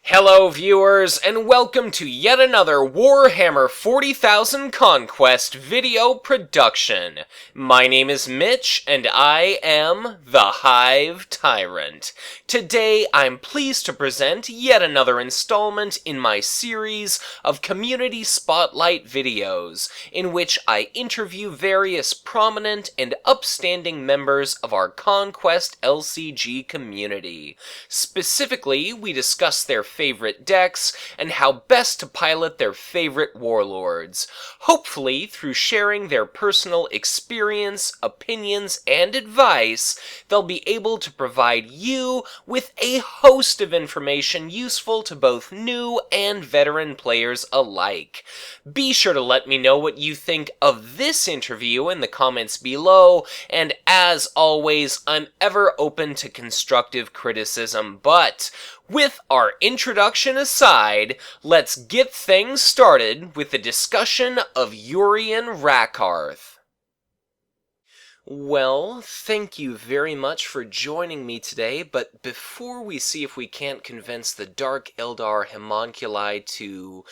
Hello viewers, and welcome to yet another Warhammer 40,000 Conquest video production. My name is Mitch, and I am the Hive Tyrant. Today, I'm pleased to present yet another installment in my series of Community Spotlight videos, in which I interview various prominent and upstanding members of our Conquest LCG community. Specifically, we discuss their favorite decks, and how best to pilot their favorite warlords. Hopefully, through sharing their personal experience, opinions, and advice, they'll be able to provide you with a host of information useful to both new and veteran players alike. Be sure to let me know what you think of this interview in the comments below, and as always, I'm ever open to constructive criticism, but with our introduction aside, let's get things started with the discussion of Urien Rakarth. Well, thank you very much for joining me today, but before we see if we can't convince the Dark Eldar homunculi to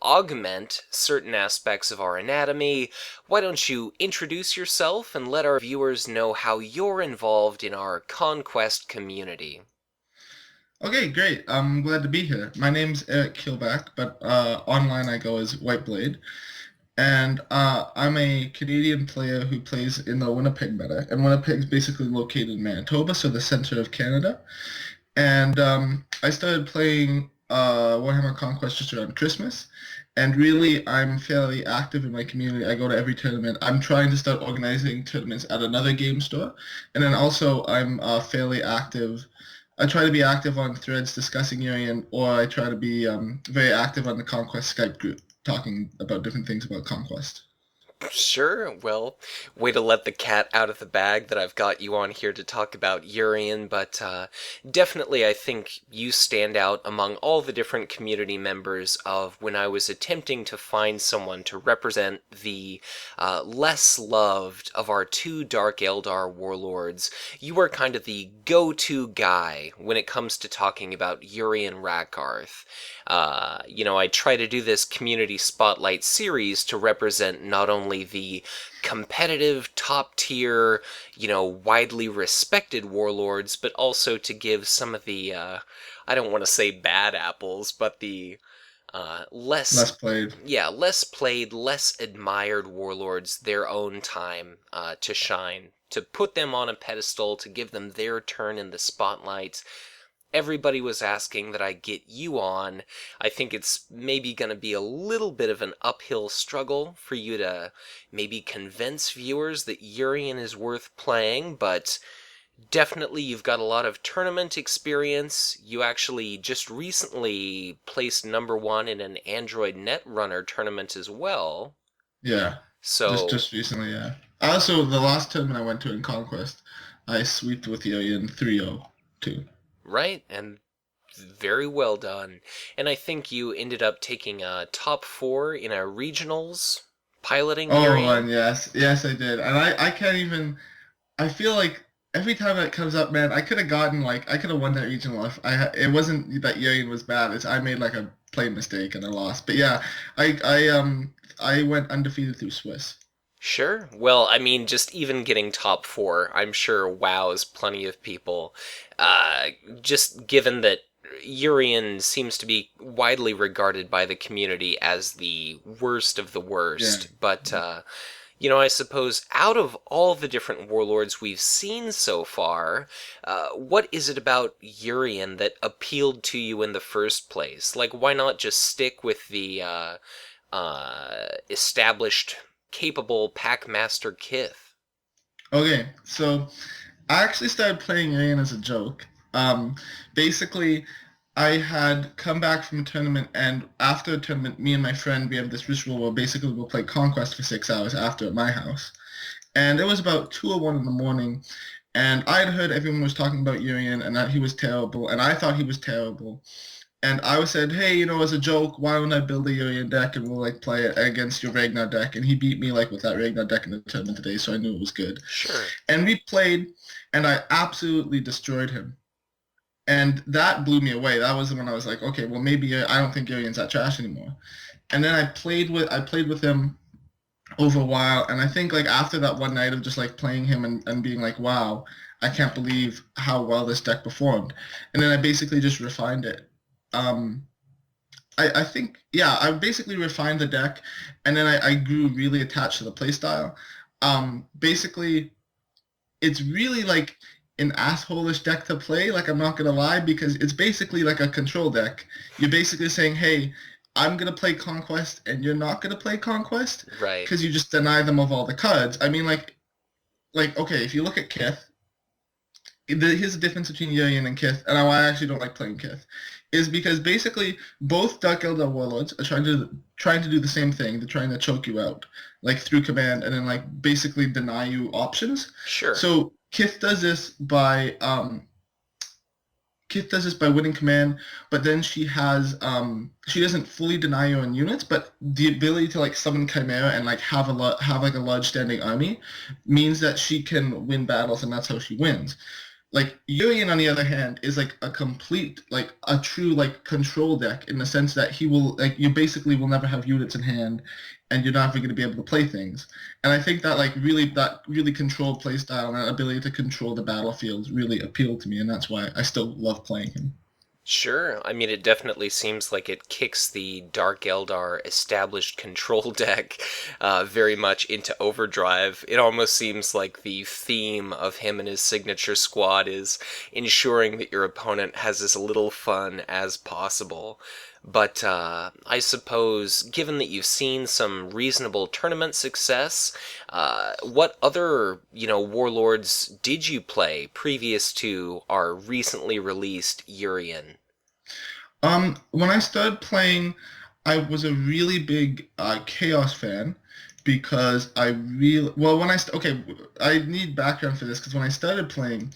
augment certain aspects of our anatomy, why don't you introduce yourself and let our viewers know how you're involved in our Conquest community. Okay, great. I'm glad to be here. My name's Keilback, but online I go as Whiteblade. And I'm a Canadian player who plays in the Winnipeg meta. And Winnipeg's basically located in Manitoba, so the center of Canada. And I started playing Warhammer Conquest just around Christmas. And really, I'm fairly active in my community. I go to every tournament. I'm trying to start organizing tournaments at another game store. And then also, I'm fairly active. I try to be active on threads discussing Urien, or I try to be very active on the Conquest Skype group, talking about different things about Conquest. Sure, well, way to let the cat out of the bag that I've got you on here to talk about Urien, but definitely I think you stand out among all the different community members of when I was attempting to find someone to represent the less loved of our two Dark Eldar warlords. You are kind of the go-to guy when it comes to talking about Urien Rakarth. I try to do this Community Spotlight series to represent not only the competitive, top-tier, widely respected warlords, but also to give some of the, I don't want to say bad apples, but the Less played. less played, less admired warlords their own time to shine, to put them on a pedestal, to give them their turn in the spotlight. Everybody was asking that I get you on. I think it's maybe going to be a little bit of an uphill struggle for you to maybe convince viewers that Urien is worth playing, but definitely you've got a lot of tournament experience. You actually just recently placed #1 in an Android Netrunner tournament as well. Yeah, just So, just recently, yeah. Also, the last tournament I went to in Conquest, I sweeped with Urien 3-0 too. right, and very well done. And I think you ended up taking a top 4 in a regionals piloting Oh, Urien. and yes, I did. And I can't even. I feel like every time that comes up, man, I could have won that regional if it wasn't that Urien was bad. It's I made like a play mistake and I lost. But yeah, I went undefeated through Swiss. Sure. Well, I mean, just even getting top 4, I'm sure wows plenty of people. Uh, just given that Urien seems to be widely regarded by the community as the worst of the Yeah. worst, but I suppose out of all the different warlords we've seen so far, what is it about Urien that appealed to you in the first place? Like, why not just stick with the established, capable Packmaster Kith? Okay, so I actually started playing Urien as a joke. Um, Basically, I had come back from a tournament, and after a tournament, me and my friend, we have this ritual where basically we'll play Conquest for 6 hours after at my house. And it was about 2 or 1 in the morning, and I had heard everyone was talking about Urien and that he was terrible, and I thought he was terrible. And I was said, hey, as a joke, why don't I build a Urien deck and we'll like play it against your Ragnar deck? And he beat me like with that Ragnar deck in the tournament today, so I knew it was good. Sure. And we played, and I absolutely destroyed him. And that blew me away. That was when I was like, okay, well maybe I don't think Urien's that trash anymore. And then I played with him over a while, and I think like after that one night of just like playing him and being like, wow, I can't believe how well this deck performed. And then I basically just refined it. Um, I think, yeah, I basically refined the deck, and then I grew really attached to the playstyle. Basically, it's really like an asshole-ish deck to play, like I'm not gonna lie, because it's basically like a control deck. You're basically saying, hey, I'm gonna play Conquest and you're not gonna play Conquest Right. because you just deny them of all the cards. I mean, like okay, if you look at Kith, here's the difference between Urien and Kith, and why I actually don't like playing Kith, is because basically both Dark Eldar Warlords are trying to do the same thing. They're trying to choke you out, like through command, and then like basically deny you options. Sure. So Kith does this by winning command, but then she doesn't fully deny you on units, but the ability to like summon Chimera and like have like a large standing army means that she can win battles, and that's how she wins. Like Urien, on the other hand, is like a complete, like a true like control deck in the sense that he will like you basically will never have units in hand, and you're not even going to be able to play things. And I think that really controlled playstyle and that ability to control the battlefield really appealed to me, and that's why I still love playing him. Sure. I mean, it definitely seems like it kicks the Dark Eldar established control deck very much into overdrive. It almost seems like the theme of him and his signature squad is ensuring that your opponent has as little fun as possible. But I suppose, given that you've seen some reasonable tournament success, what other, warlords did you play previous to our recently released Urien? When I started playing, I was a really big Chaos fan because I really well when okay, I need background for this because when I started playing,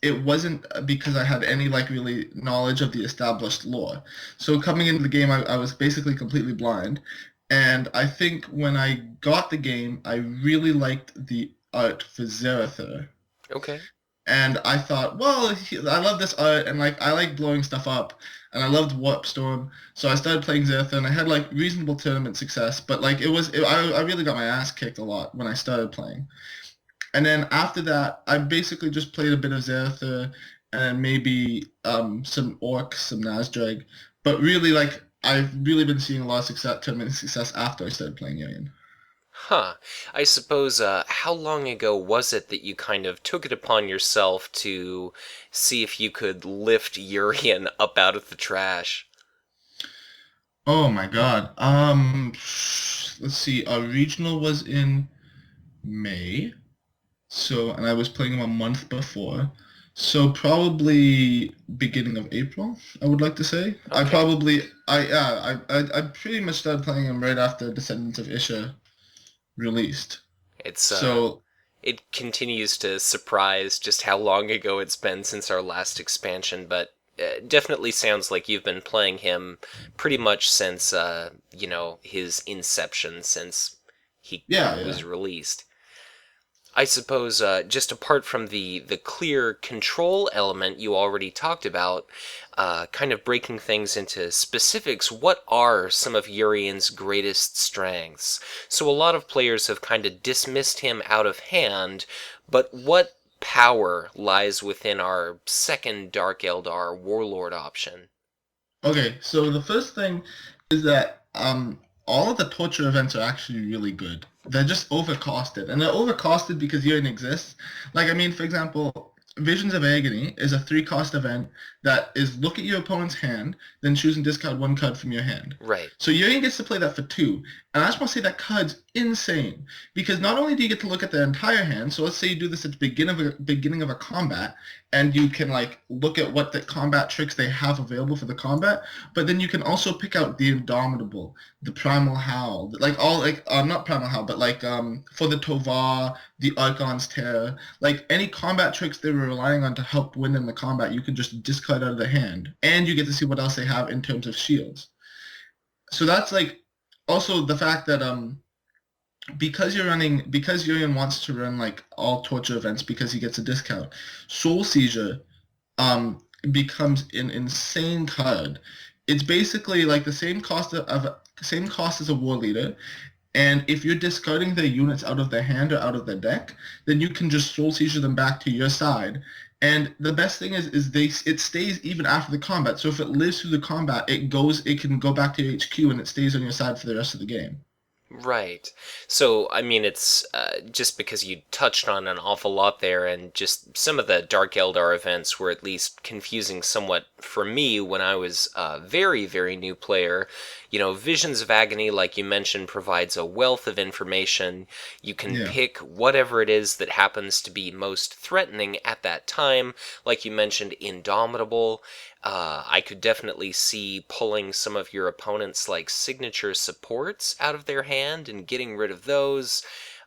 it wasn't because I had any like really knowledge of the established lore. So coming into the game, I was basically completely blind, and I think when I got the game, I really liked the art for Zerathir. Okay. And I thought, well, I love this art, and like I like blowing stuff up, and I loved Warp Storm, so I started playing Zertha, and I had like reasonable tournament success, but like I really got my ass kicked a lot when I started playing. And then after that, I basically just played a bit of Zertha, and maybe some Orcs, some Nazdrag, but really like I've really been seeing a lot of tournament success after I started playing Alien. Huh. I suppose, how long ago was it that you kind of took it upon yourself to see if you could lift Urien up out of the trash? Oh my God. Let's see. Our regional was in May. So, and I was playing him a month before. So probably beginning of April, I would like to say. Okay. I pretty much started playing him right after Descendants of Isha released. It's, So it continues to surprise just how long ago it's been since our last expansion, but definitely sounds like you've been playing him pretty much since, his inception, since he yeah, yeah. was released. I suppose, just apart from the clear control element you already talked about, kind of breaking things into specifics, what are some of Urien's greatest strengths? So a lot of players have kind of dismissed him out of hand, but what power lies within our second Dark Eldar Warlord option? Okay, so the first thing is that all of the torture events are actually really good. They're just overcosted, and they're overcosted because Urine exists. Like I mean, for example, Visions of Agony is a 3-cost event that is look at your opponent's hand, then choose and discard 1 card from your hand. Right. So Urien gets to play that for 2, and I just want to say that card's insane because not only do you get to look at the entire hand, so let's say you do this at the beginning of a combat, and you can like look at what the combat tricks they have available for the combat, but then you can also pick out the Indomitable, the Primal Howl, like all like not Primal Howl, but like for the Tovar, the Archon's Terror, like any combat tricks they were relying on to help win in the combat, you can just discard out of the hand, and you get to see what else they have in terms of shields. So that's like also the fact that because Urien wants to run like all torture events because he gets a discount. Soul Seizure becomes an insane card. It's basically like the same cost as a war leader, and if you're discarding their units out of their hand or out of their deck, then you can just soul seizure them back to your side. And the best thing is it stays even after the combat. So if it lives through the combat, it can go back to your HQ and it stays on your side for the rest of the game. Right. So, I mean, it's just because you touched on an awful lot there, and just some of the Dark Eldar events were at least confusing somewhat for me when I was a very, very new player. You know, Visions of Agony, like you mentioned, provides a wealth of information. You can Yeah. pick whatever it is that happens to be most threatening at that time. Like you mentioned, Indomitable. I could definitely see pulling some of your opponent's like signature supports out of their hand and getting rid of those.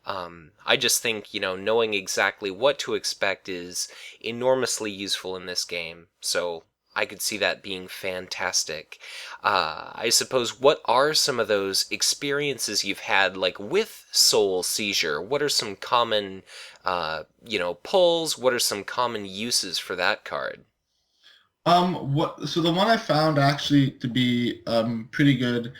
I just think, you know, knowing exactly what to expect is enormously useful in this game. So I could see that being fantastic. I suppose, what are some of those experiences you've had, like with Soul Seizure? What are some common, pulls? What are some common uses for that card? So the one I found actually to be pretty good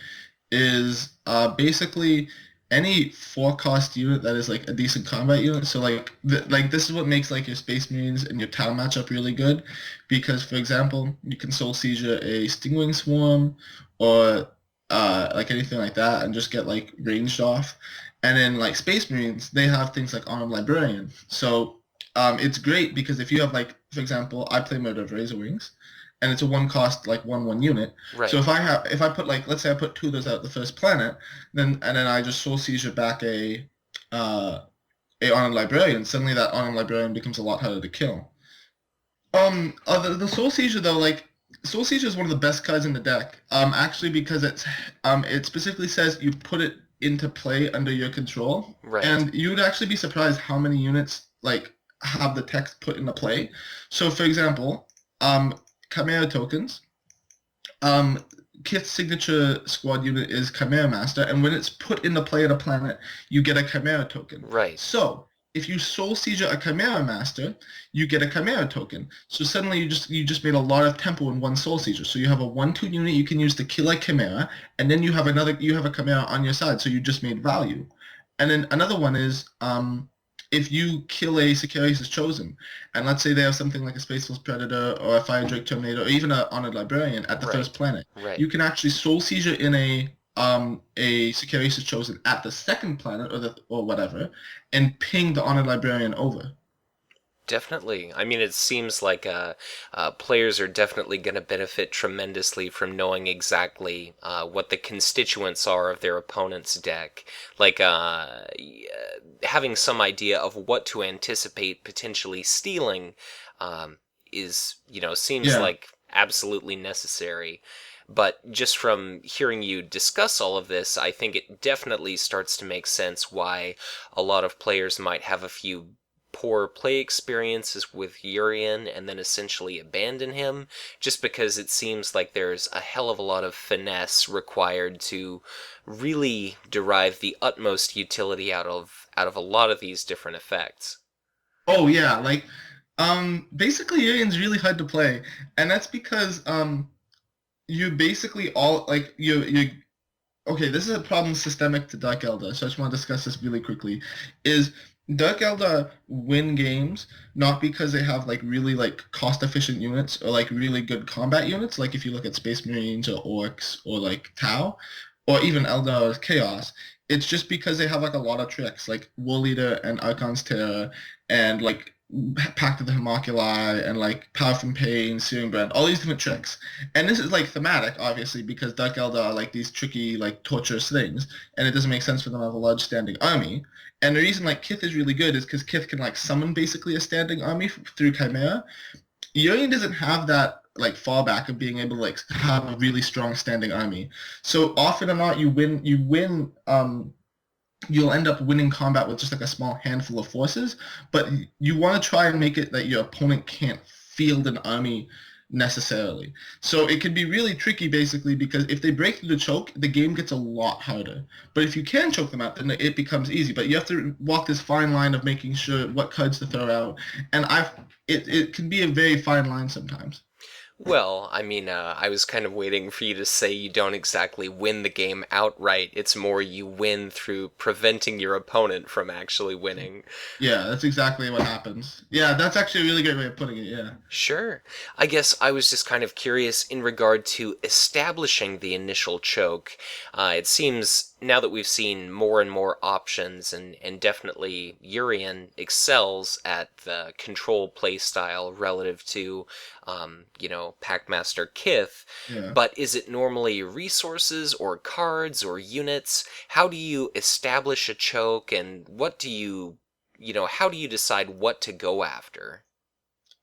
is basically any forecast unit that is like a decent combat unit. So like this is what makes like your Space Marines and your Tau matchup really good, because for example, you can Soul Seizure a Stingwing Swarm or like anything like that and just get like ranged off. And then like Space Marines, they have things like Armed Librarian. So it's great because if you have like, for example, I play Murder of Razor Wings, and it's a one cost like 1/1 unit. So Right. if I put like, let's say I put two of those out the first planet, then I just soul seizure back uh a Honored Librarian. Suddenly that Honored Librarian becomes a lot harder to kill. The Soul Seizure though, like Soul Seizure is one of the best cards in the deck. Actually because it specifically says you put it into play under your control, Right. and you would actually be surprised how many units like have the text put into play. So for example, Chimera tokens. Um, Kith's signature squad unit is Chimera Master, and when it's put into play at a planet, you get a Chimera token. Right. So if you Soul Seizure a Chimera Master, you get a Chimera token. So suddenly you just made a lot of tempo in one Soul Seizure. So you have a 1/2 unit you can use to kill a Chimera, and then you have a Chimera on your side. So you just made value. And then another one is if you kill a Sicarius' Chosen, and let's say they have something like a Space Wolf Predator or a Fire Drake Terminator or even a Honored Librarian at the Right. first planet, Right. you can actually Soul Seizure in a Sicarius' Chosen at the second planet or whatever, and ping the Honored Librarian over. Definitely. I mean, it seems like players are definitely going to benefit tremendously from knowing exactly what the constituents are of their opponent's deck. Like, having some idea of what to anticipate potentially stealing is, seems Yeah. like absolutely necessary. But just from hearing you discuss all of this, I think it definitely starts to make sense why a lot of players might have a few poor play experiences with Urien and then essentially abandon him, just because it seems like there's a hell of a lot of finesse required to really derive the utmost utility out of a lot of these different effects. Oh yeah, like basically Urian's really hard to play, and that's because you basically all like you okay, this is a problem systemic to Dark Eldar, so I just want to discuss this really quickly. Is Dark Eldar win games not because they have like really like cost efficient units or like really good combat units, like if you look at Space Marines or Orcs or like Tau, or even Eldar Chaos. It's just because they have like a lot of tricks, like War Leader and Archon's Terror and like Pact of the Homunculi and like Power from Pain, Searing Brand, all these different tricks. And this is like thematic, obviously, because Dark Eldar are like these tricky, like torturous things, and it doesn't make sense for them to have a large standing army. And the reason like Kith is really good is because Kith can like summon basically a standing army through Chimera. Urian doesn't have that like fallback of being able to like have a really strong standing army. So often or not, you'll end up winning combat with just like a small handful of forces, but you want to try and make it that your opponent can't field an army necessarily. So it can be really tricky basically because if they break through the choke, the game gets a lot harder. But if you can choke them out, then it becomes easy. But you have to walk this fine line of making sure what cards to throw out. And it can be a very fine line sometimes. Well, I mean, I was kind of waiting for you to say you don't exactly win the game outright. It's more you win through preventing your opponent from actually winning. Yeah, that's exactly what happens. Yeah, that's actually a really great way of putting it. Yeah. Sure. I guess I was just kind of curious in regard to establishing the initial choke. It seems now that we've seen more and more options, and definitely Urien excels at the control playstyle relative to, Packmaster Kith. Yeah. But is it normally resources or cards or units? How do you establish a choke, and how do you decide what to go after?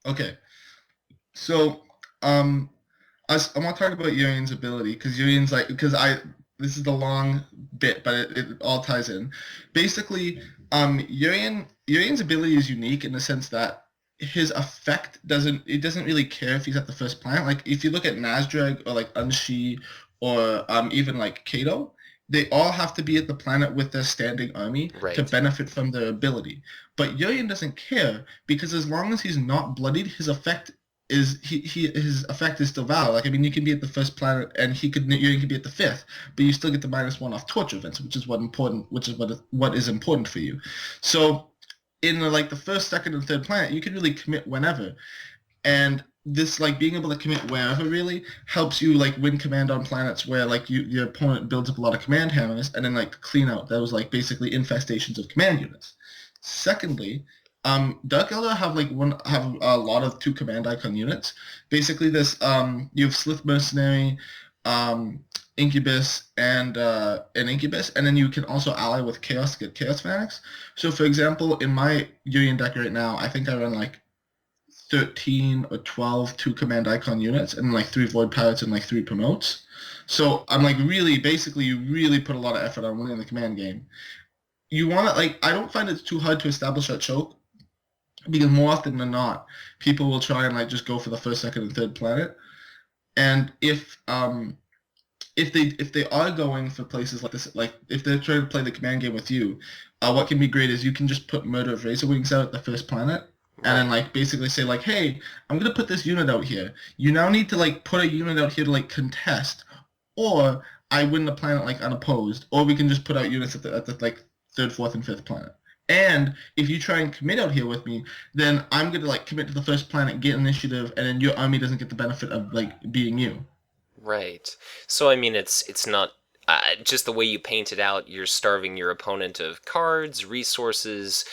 Okay. So, um, I want to talk about Urien's ability because Urien's like because I this is the long bit, but it all ties in. Basically, Urien's ability is unique in the sense that his effect doesn't really care if he's at the first planet. Like if you look at Nazdrag or like Unshi or even like Kato, they all have to be at the planet with their standing army to Right. benefit from their ability. But Urien doesn't care because as long as he's not bloodied, his effect is still valid. Like I mean, you can be at the first planet, and Urien could be at the fifth, but you still get the -1 off torture events, which is important for you. So in like the first, second, and third planet, you can really commit whenever, and this like being able to commit wherever really helps you like win command on planets where like your opponent builds up a lot of command hammers and then like clean out those like basically infestations of command units. Secondly, Dark Eldar have a lot of two command icon units. Basically, this you have Slith Mercenary, Incubus, and an Incubus, and then you can also ally with Chaos to get Chaos Fanatics. So, for example, in my Urien deck right now, I think I run like 13 or 12 two command icon units and like three Void Pirates and like three Promotes. So I'm like really, basically, you really put a lot of effort on winning the command game. You want to like, I don't find it's too hard to establish that choke because more often than not, people will try and like just go for the first, second, and third planet. And if they are going for places like this, like if they're trying to play the command game with you, what can be great is you can just put Murder of Razor Wings out at the first planet, and then Right. like basically say like, hey, I'm gonna put this unit out here. You now need to like put a unit out here to like contest, or I win the planet like unopposed, or we can just put out units at the like third, fourth, and fifth planet. And if you try and commit out here with me, then I'm gonna like commit to the first planet, get initiative, and then your army doesn't get the benefit of like being you. Right. So I mean, it's not just the way you paint it out. You're starving your opponent of cards, resources,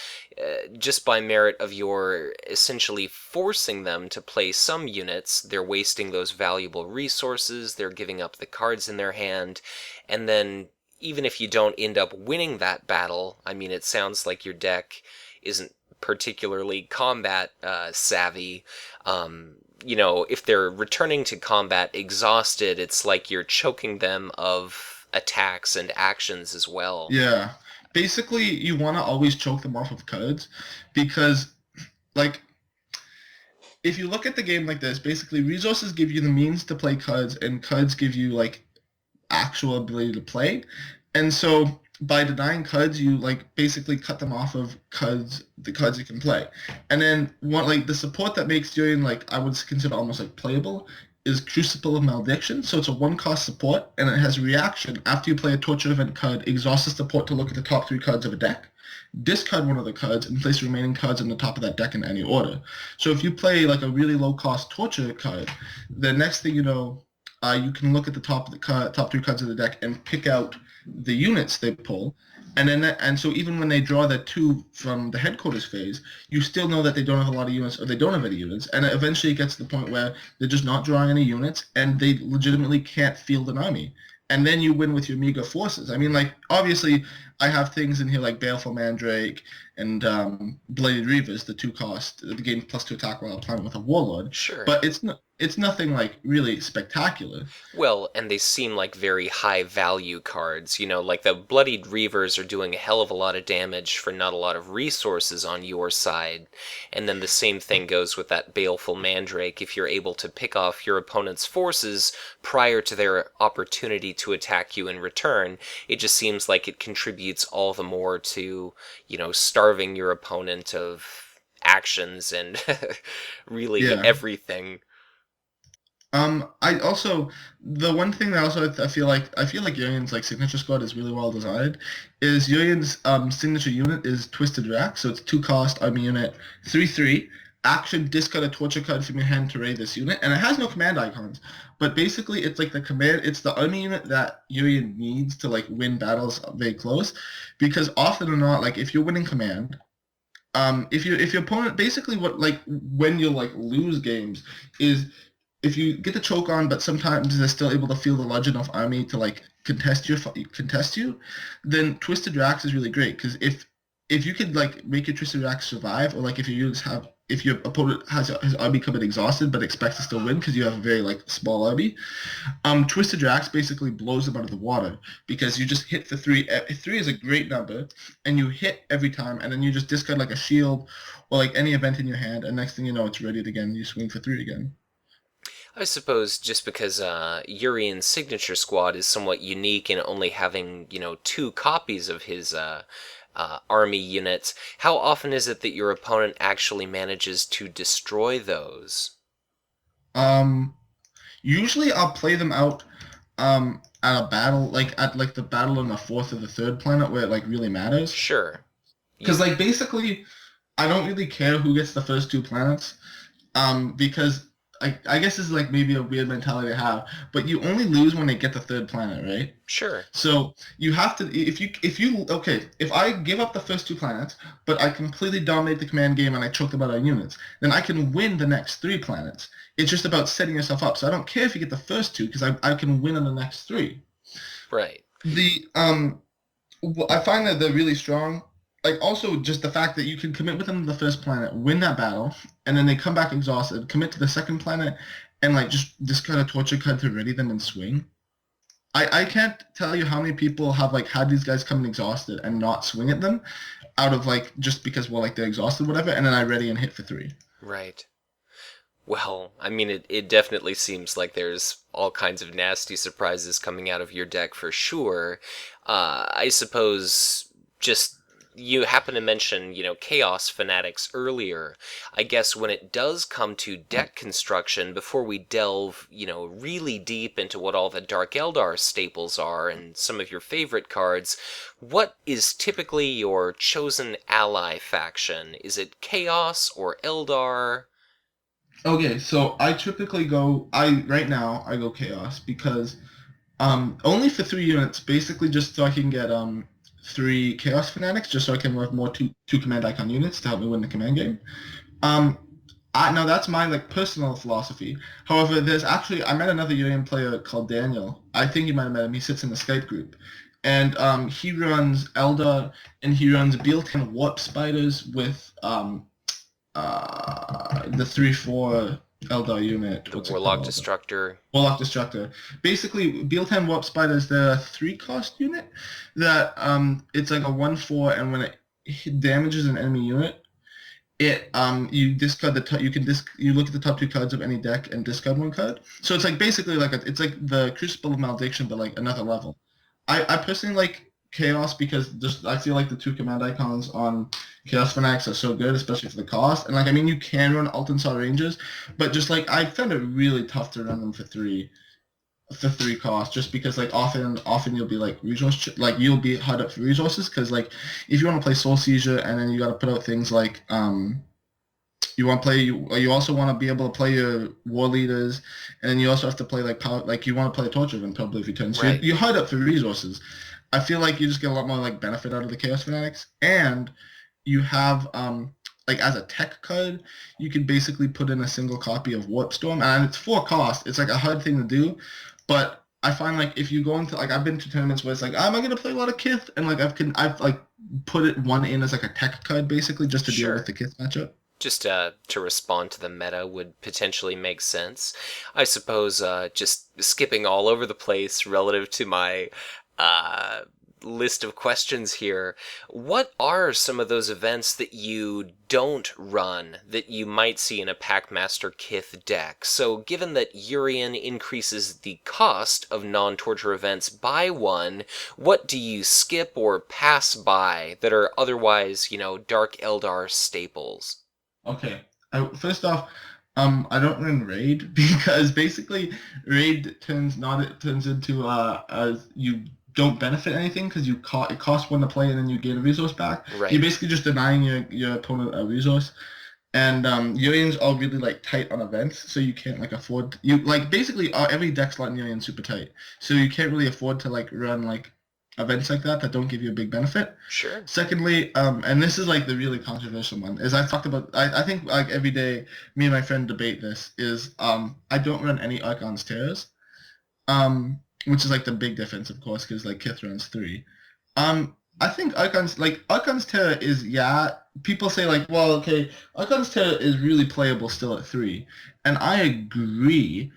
just by merit of your essentially forcing them to play some units. They're wasting those valuable resources. They're giving up the cards in their hand, and then even if you don't end up winning that battle, I mean, it sounds like your deck isn't particularly combat savvy. If they're returning to combat exhausted, it's like you're choking them of attacks and actions as well. Yeah. Basically, you want to always choke them off of cards because, like, if you look at the game like this, basically resources give you the means to play cards, and cards give you like actual ability to play. And so by denying cards, you like basically cut them off of the cards you can play. And then one like the support that makes Durian like I would consider almost like playable is Crucible of Malediction. So it's a one cost support and it has reaction after you play a torture event card, exhaust the support to look at the top three cards of a deck. Discard one of the cards and place the remaining cards on the top of that deck in any order. So if you play like a really low cost torture card, the next thing you know, you can look at the top three cards of the deck and pick out the units they pull, and so even when they draw the two from the headquarters phase, you still know that they don't have a lot of units or they don't have any units, and eventually it gets to the point where they're just not drawing any units and they legitimately can't field an army. And then you win with your meager forces. I mean, like, obviously, I have things in here like Baleful Mandrake and Bladed Reavers, the two cost, the game plus two attack while playing with a Warlord. Sure. But it's nothing like really spectacular. Well, and they seem like very high value cards. Like the Bloodied Reavers are doing a hell of a lot of damage for not a lot of resources on your side. And then the same thing goes with that Baleful Mandrake. If you're able to pick off your opponent's forces prior to their opportunity to attack you in return, it just seems like it contributes all the more to, starving your opponent of actions and really Yeah. everything. I also the one thing that also I feel like Urien's like signature squad is really well designed. Is Urien's signature unit is Twisted Rack, so it's 2 cost army unit, 3/3. Action discard a torture card from your hand to raid this unit, and it has no command icons. But basically, it's like it's the army unit that Urien needs to like win battles very close, because often or not, like if you're winning command, if your opponent basically what like when you like lose games is if you get the choke on, but sometimes they're still able to feel the large enough army to like contest you, then Twisted Racks is really great because if you could like make your Twisted Racks survive, or like if your opponent has his army coming exhausted but expects to still win because you have a very like small army, Twisted Racks basically blows them out of the water because you just hit for three. Three is a great number, and you hit every time, and then you just discard like a shield or like any event in your hand, and next thing you know, it's ready again. You swing for three again. I suppose just because Urian's signature squad is somewhat unique in only having, 2 copies of his army units, how often is it that your opponent actually manages to destroy those? Um, Usually I'll play them out at a battle, like at like the battle on the fourth or the third planet where it like really matters. Sure. Because You, like basically, I don't really care who gets the first 2 planets. Because I guess this is like maybe a weird mentality to have, but you only lose when they get the third planet, right? sure. So you have to if I give up the first 2 planets, but I completely dominate the command game and I choke them out on units, then I can win the next 3 planets. It's just about setting yourself up. So I don't care if you get the first 2 because I can win on the next 3. Right. The I find that they're really strong. Like also just the fact that you can commit with them to the first planet, win that battle, and then they come back exhausted, commit to the second planet, and like just discard a torture card to ready them and swing. I can't tell you how many people have like had these guys come in exhausted and not swing at them out of like just because well like they're exhausted whatever, and then I ready and hit for 3. Right. Well, I mean, it definitely seems like there's all kinds of nasty surprises coming out of your deck for sure. I suppose just you happen to mention, Chaos Fanatics earlier. I guess when it does come to deck construction, before we delve, really deep into what all the Dark Eldar staples are and some of your favorite cards, what is typically your chosen ally faction? Is it Chaos or Eldar? Okay, so I right now I go chaos because only for 3 units, basically just so I can get 3 chaos fanatics, just so I can have more two command icon units to help me win the command game. Um, now that's my like personal philosophy. However, I met another Urien player called Daniel. I think you might have met him. He sits in the Skype group, and he runs Eldar and he runs built-in warp spiders with the 3/4 Eldar unit. The What's it Warlock called? Destructor? Warlock Destructor. Basically, Beal-10 Warp Spiders, they're a 3 cost unit that it's like a 1/4, and when it damages an enemy unit, it you discard you look at the top 2 cards of any deck and discard 1 card. So it's like basically it's like the Crucible of Malediction, but like another level. I personally like Chaos because just I feel like the 2 command icons on Chaos Fanatics are so good, especially for the cost. And like I mean, you can run Altensaw Rangers, but just like I found it really tough to run them for 3 costs, just because like often you'll be like like you'll be hard up for resources because like if you want to play Soul Seizure and then you got to put out things like you also want to be able to play your war leaders, and then you also have to play like power, like you want to play a torture event probably if you turn. So Right. you're hard up for resources. I feel like you just get a lot more like benefit out of the Chaos Fanatics, and you have like as a tech card, you can basically put in a single copy of Warp Storm, and it's 4 cost. It's like a hard thing to do, but I find like if you go into like I've been to tournaments where it's like am I gonna play a lot of Kith, and like I've like put it one in as like a tech card basically just to deal with Sure. the Kith matchup. Just to respond to the meta would potentially make sense. I suppose just skipping all over the place relative to my uh, list of questions here. What are some of those events that you don't run that you might see in a Packmaster Kith deck? So given that Urien increases the cost of non-torture events by 1, what do you skip or pass by that are otherwise, Dark Eldar staples? Okay. First off, I don't run raid because basically raid turns into as you don't benefit anything because it costs one to play and then you gain a resource back. You're Right. basically just denying your opponent a resource. And Urian's all really like tight on events, so you can't like afford you like basically every deck slot in Urian's super tight, so you can't really afford to like run like events like that don't give you a big benefit. Sure. Secondly, and this is like the really controversial one, is I've talked about I think like every day me and my friend debate this is I don't run any Archon's Terrors, which is like the big difference of course because like Kith runs three. I think Archon's Terror is people say like well okay Archon's Terror is really playable still at three, and I agree,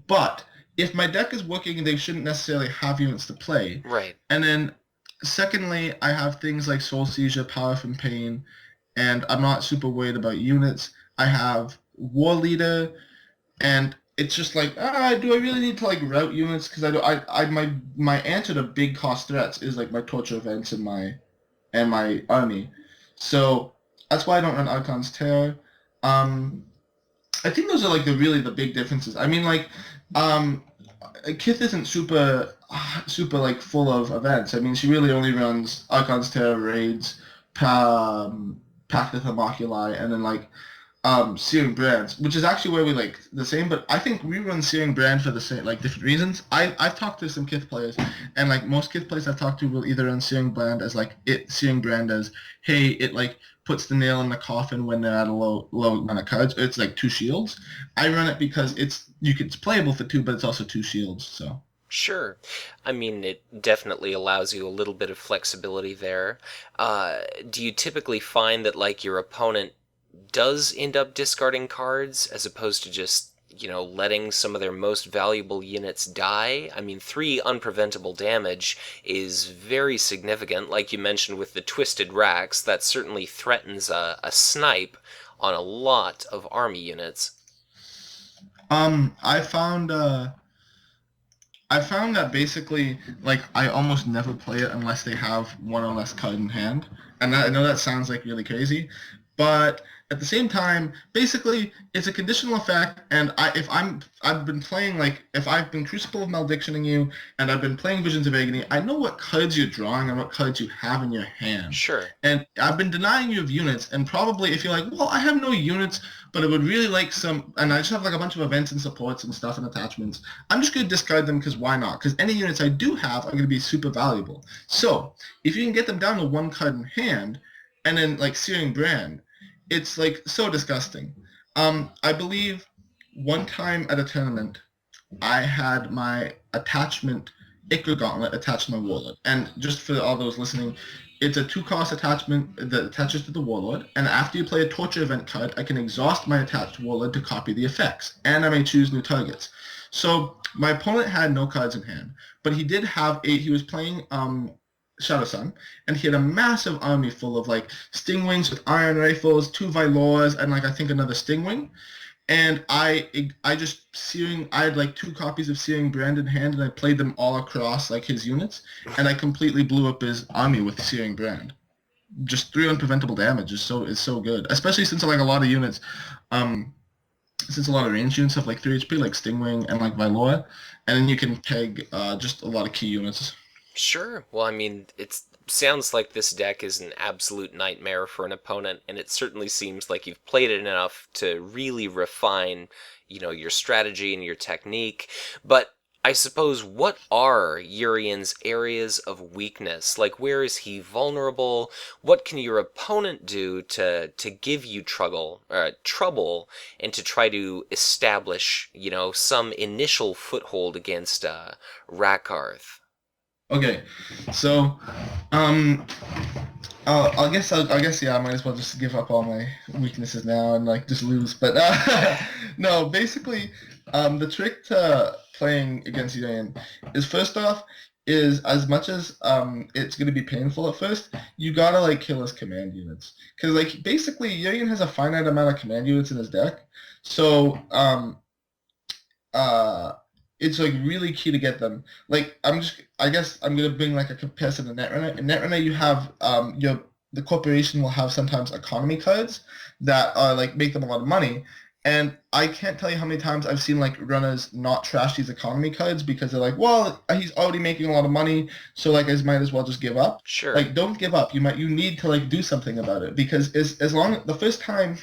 but if my deck is working, they shouldn't necessarily have units to play. Right. And then, secondly, I have things like Soul Seizure, Power from Pain, and I'm not super worried about units. I have War Leader, and it's just like, do I really need to like route units? Because my answer to big cost threats is like my torture events and my army. So that's why I don't run Archon's Terror. I think those are like the big differences. I mean like Kith isn't super like full of events. I mean, she really only runs Archon's Terror raids, Pact of Homunculi, and then like Searing Brands, which is actually where we like the same. But I think we run Searing Brand for the same like different reasons. I've talked to some Kith players, and like most Kith players I've talked to will either run Searing Brand as like Searing Brand as hey it like puts the nail in the coffin when they're at a low amount of cards. It's like two shields. I run it because it's playable for two, but it's also two shields. So. Sure. I mean, it definitely allows you a little bit of flexibility there. Do you typically find that, like, your opponent does end up discarding cards as opposed to just, letting some of their most valuable units die? I mean, 3 unpreventable damage is very significant. Like you mentioned with the Twisted Racks, that certainly threatens a snipe on a lot of army units. I found that basically, like, I almost never play it unless they have one or less card in hand. And I know that sounds like really crazy, but at the same time, basically, it's a conditional effect. And I've been playing like if I've been Crucible of Maledictioning you, and I've been playing Visions of Agony, I know what cards you're drawing and what cards you have in your hand. Sure. And I've been denying you of units, and probably if you're like, well, I have no units, but I would really like some, and I just have like a bunch of events and supports and stuff and attachments, I'm just going to discard them because why not? Because any units I do have are going to be super valuable. So if you can get them down to one card in hand, and then like Searing Brand, it's like so disgusting. I believe one time at a tournament, I had my attachment Ichor Gauntlet attached to my Warlord. And just for all those listening, it's a 2-cost attachment that attaches to the Warlord, and after you play a Torture event card, I can exhaust my attached Warlord to copy the effects, and I may choose new targets. So my opponent had no cards in hand, but he did have he was playing Shadow Sun, and he had a massive army full of like Stingwings with iron rifles, 2 Vylors, and like I think another Stingwing. And I had like 2 copies of Searing Brand in hand, and I played them all across like his units, and I completely blew up his army with Searing Brand. Just 3 unpreventable damage is so good, especially since like a lot of units, since a lot of range units have like 3 HP, like Stingwing and like Vylor, and then you can peg just a lot of key units. Sure. Well, I mean, it sounds like this deck is an absolute nightmare for an opponent, and it certainly seems like you've played it enough to really refine, your strategy and your technique. But I suppose, what are Urien's areas of weakness? Like, where is he vulnerable? What can your opponent do to give you trouble, and to try to establish, some initial foothold against Rakarth? Okay, so I guess yeah, I might as well just give up all my weaknesses now and like just lose. But no, basically, the trick to playing against Urian is first off is as much as it's gonna be painful at first, you gotta like kill his command units because like basically Urian has a finite amount of command units in his deck, so uh it's like really key to get them. Like I guess I'm gonna bring like a comparison to Netrunner. In Netrunner you have the corporation will have sometimes economy cards that are like make them a lot of money. And I can't tell you how many times I've seen like runners not trash these economy cards because they're like, well, he's already making a lot of money, so like I might as well just give up. Sure. Like, don't give up. You need to like do something about it because as long the first time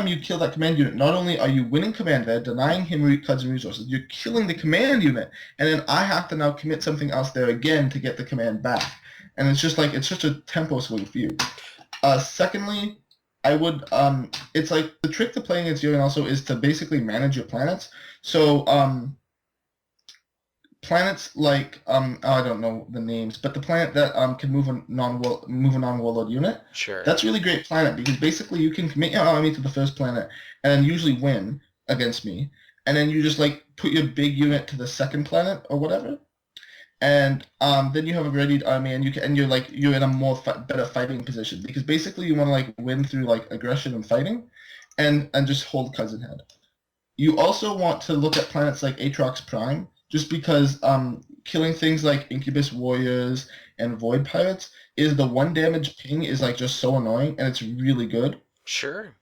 you kill that command unit, not only are you winning command there, denying him cards and resources, you're killing the command unit, and then I have to now commit something else there again to get the command back. And it's just a tempo swing for you. Secondly, I would it's like the trick to playing against Urien also is to basically manage your planets. So planets like I don't know the names, but the planet that can move a non-warlord unit. Sure. That's a really great planet because basically you can commit your army to the first planet and usually win against me, and then you just like put your big unit to the second planet or whatever, and then you have a readied army and you're in a better fighting position because basically you want to like win through like aggression and fighting, and just hold cards in hand. You also want to look at planets like Aatrox Prime, just because killing things like Incubus Warriors and Void Pirates is the one damage ping is like just so annoying, and it's really good. Sure.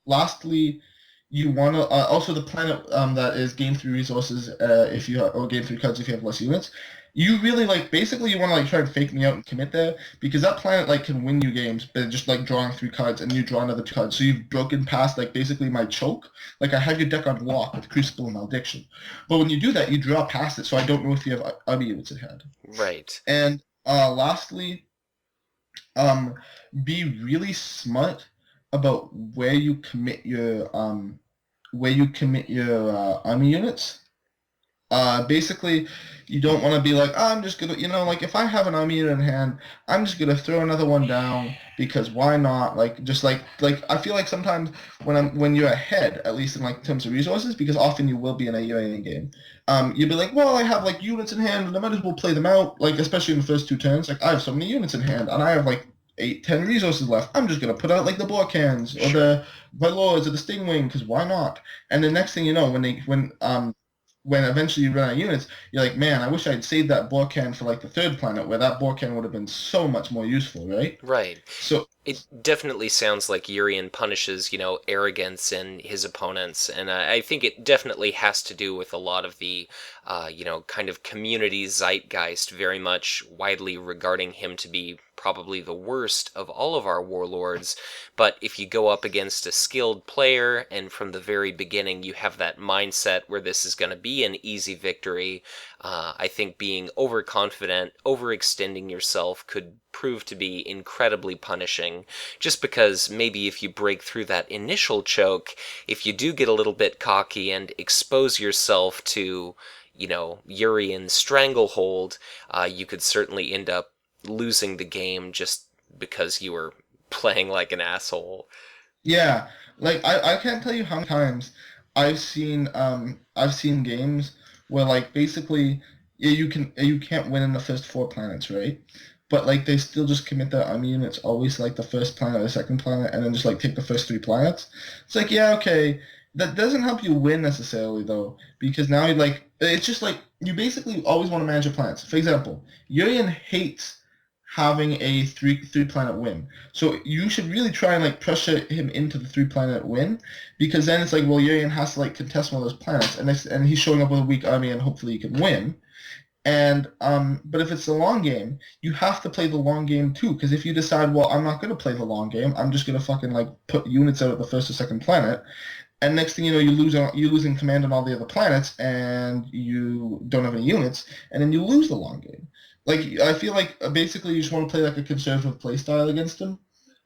Lastly, you want to also the planet that is gain 3 resources if you or gain 3 cards if you have less units. You really like basically you want to like try and fake me out and commit there because that planet like can win you games by just like drawing 3 cards and you draw another 2 cards. So you've broken past like basically my choke. Like I have your deck on lock with Crucible and Malediction. But when you do that, you draw past it, so I don't know if you have other units at hand. Right. And lastly, be really smart about where you commit your army units. Basically, you don't want to be like, oh, I'm just gonna, like if I have an army unit in hand, I'm just gonna throw another one down because why not? Like just like I feel like sometimes when you're ahead, at least in like terms of resources, because often you will be in a UAE game, you'll be like, well, I have like units in hand, and I might as well play them out. Like especially in the first 2 turns, like I have so many units in hand, and I have like 8-10 resources left. I'm just gonna put out like the Borkans or the Warlords or the Stingwing because why not? And the next thing you know, when eventually you run out of units, you're like, man, I wish I'd saved that Borkan for like the 3rd planet where that Borkan would have been so much more useful, right? Right. So it definitely sounds like Urien punishes, arrogance in his opponents, and I think it definitely has to do with a lot of the, kind of community zeitgeist very much widely regarding him to be probably the worst of all of our warlords. But if you go up against a skilled player, and from the very beginning you have that mindset where this is going to be an easy victory, I think being overconfident, overextending yourself could prove to be incredibly punishing, just because maybe if you break through that initial choke, if you do get a little bit cocky and expose yourself to, Urien's stranglehold, you could certainly end up losing the game just because you were playing like an asshole. yeah, like I can't tell you how many times I've seen games where like basically you can't win in the first 4 planets, right? But like they still just commit their army units always like the first planet or the second planet and then just like take the first 3 planets. It's like, yeah, okay. That doesn't help you win necessarily though, because now you like it's just like you basically always want to manage your planets. For example, Urien hates having a three planet win. So you should really try and like pressure him into the 3 planet win, because then it's like, well, Urien has to like contest one of those planets, and he's showing up with a weak army, and hopefully he can win. And but if it's the long game, you have to play the long game too. Because if you decide, well, I'm not going to play the long game, I'm just going to fucking like put units out at the first or second planet, and next thing you know, you're losing command on all the other planets, and you don't have any units, and then you lose the long game. Like I feel like basically you just want to play like a conservative playstyle against him,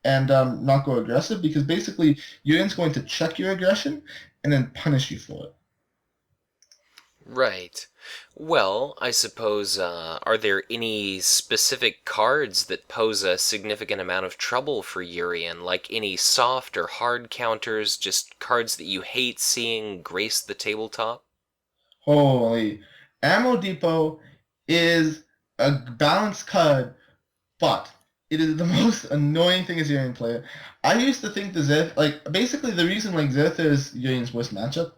and not go aggressive, because basically Urien's going to check your aggression and then punish you for it. Right. Well, I suppose, are there any specific cards that pose a significant amount of trouble for Urien? Like any soft or hard counters, just cards that you hate seeing grace the tabletop? Holy, Ammo Depot is a balanced card, but it is the most annoying thing as a Urian player. I used to think the Zerth, like basically the reason like Zerth is Urien's worst matchup,